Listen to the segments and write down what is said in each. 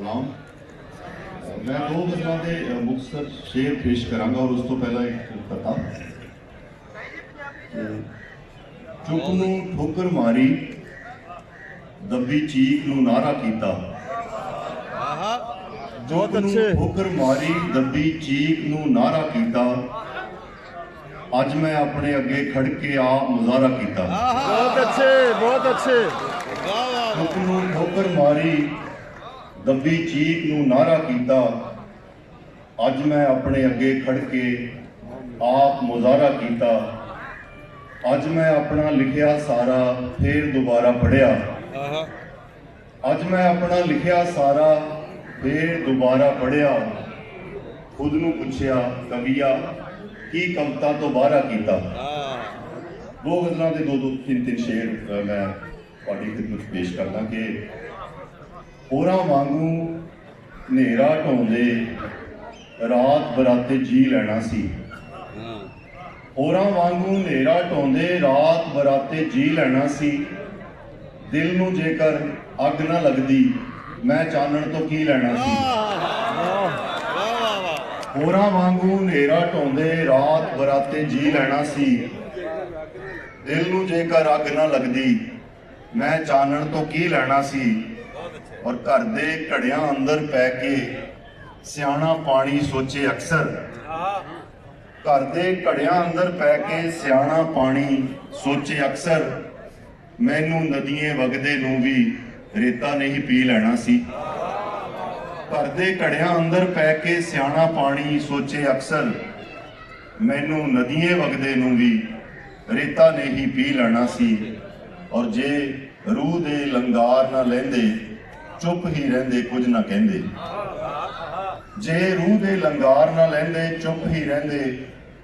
सलाम। मैं दो गज़लां दे मुख्तसर शेर पेश करांगा और उस तो पहला एक कथा। चुप नूं ठोकर मारी, दबी चीख नूं नारा कीता। चुप नूं ठोकर मारी, दबी चीख नूं नारा कीता। अज मैं अपने अगे खड़ के आप मुजाहरा कीता। बहुत अच्छे, बहुत अच्छे। चुप नूं ठोकर मारी, दबी चीख नूं नारा कीता। अज मैं अपने अगे खड़ के आप मुजाहरा कीता। अज मैं अपना लिखिया सारा फिर दोबारा पढ़िया। अज मैं अपना लिखिया सारा फिर दोबारा पढ़िया। खुद नूं पुछया कविया की कविता तो बाहरा कीता। दो गज़लां दे दो तीन शेर मैं तुहाडी खिदमत पेश करदा कि होरां वांगू नेरा ढोंदे रात बराते जी लैना सी। होरां वांगू नेरा ढोंदे रात बराते जी लैना सी। दिल नूं जेकर अग ना लगदी मैं चानण तो की लैना सी। होरां वांगू नेरा ढोंदे रात बराते जी लैना सी। दिल नूं जेकर अग ना लगदी मैं चानण तो की लैना सी। और घर दे घड़ियां अंदर पै के सियाणा पानी सोचे अक्सर। घर दे घड़ियां अंदर पै के सियाणा पानी सोचे अक्सर। मैनू नदियां वगदे नूं भी रेता नहीं पी लैना सी। घर दे घड़ियां अंदर पै के सियाणा पानी सोचे अक्सर। मैनू नदियां वगदे नूं भी रेता नहीं पी लैना सी। और जे रूह दे लंगार ना लैंदे चुप ही रहिंदे कुछ ना कहंदे। जे रूह दे लंगार ना लैंदे चुप ही रहिंदे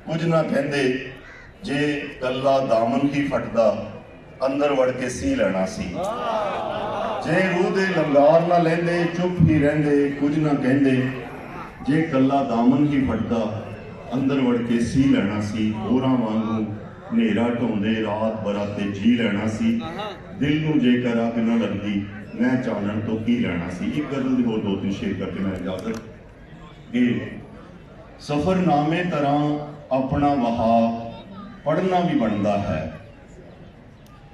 कुछ ना कहंदे। जे कल्ला दामन ही फटदा अंदर वड़ के सी लैना सी। जे रूह दे लंगार ना लैंदे चुप ही रहिंदे कुछ ना कहंदे। जे कल्ला दामन ही फटदा अंदर वड़ के सी लैना सी। होरां वांगू नेरा ढोंदे रात बराते जी लैना सी। दिल नूं जेकर अग ना लगदी मैं चानण तो की लैना सी। एक गज़ल दे होर दो तीन शेर करके मैं इजाजत कि सफरनामे तरह अपना वहा पढ़ना भी बनता है।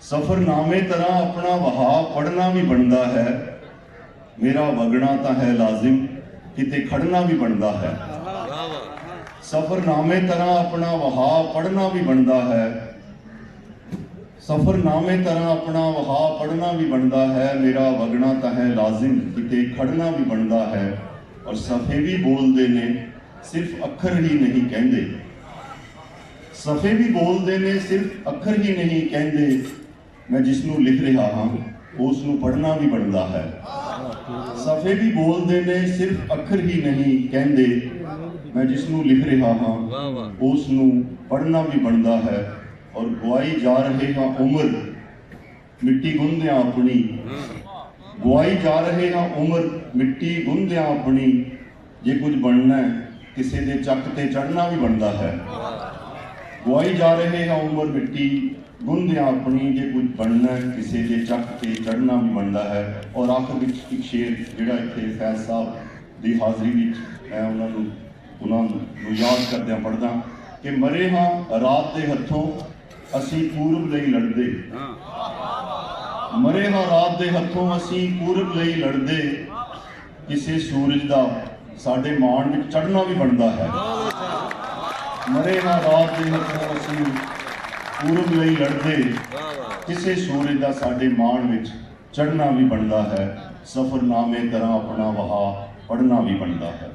सफरनामे तरह अपना वहा पढ़ना भी बनता है। मेरा वगना तो है लाजिम किते खड़ना भी बनता है। सफरनामे तरह अपना वहा पढ़ना भी बनता है। सफरनामे तरह अपना वहा पढ़ना भी बनता है। मेरा वगना तो है लाजिम किते खड़ना भी बनता है। और सफे भी बोलते ने सिर्फ अखर ही नहीं कहते। सफे भी बोलते ने सिर्फ अखर ही नहीं कहते। मैं जिसनू लिख रहा हाँ उसनू पढ़ना भी बनता है। सफे भी बोलते ने सिर्फ अखर ही नहीं कहते। मैं जिसनू लिख रहा हाँ उसनू पढ़ना भी बनता है। और गुआई जा रहे हाँ उम्र मिट्टी गुंदियां अपनी। गुआई जा रहे हाँ उम्र मिट्टी गुंदियां अपनी। जे कुछ बनना है किसी दे चक ते चढ़ना भी बनता है। गुआई जा रहे हाँ उम्र मिट्टी गुंदियां अपनी। जे कुछ बनना है किसी दे चक ते चढ़ना भी बनता है। और आखिर में एक शेर जिहड़ा इत्थे फैज साहब दी हाज़री विच मैं उन्होंने याद करदियां पढ़दा कि मरे हाँ रात दे हथों असी पूरब लई लड़दे। मरे हाँ रात दे हथों असी पूरब लई लड़दे। किसी सूरज दा साडे मान विच चढ़ना भी बनता है। मरे हाँ रात दे हथों असी पूरब लई लड़दे। किसी सूरज दा साडे मान विच चढ़ना भी बनता है। सफरनामे तरह अपना वहा पढ़ना भी बनता है।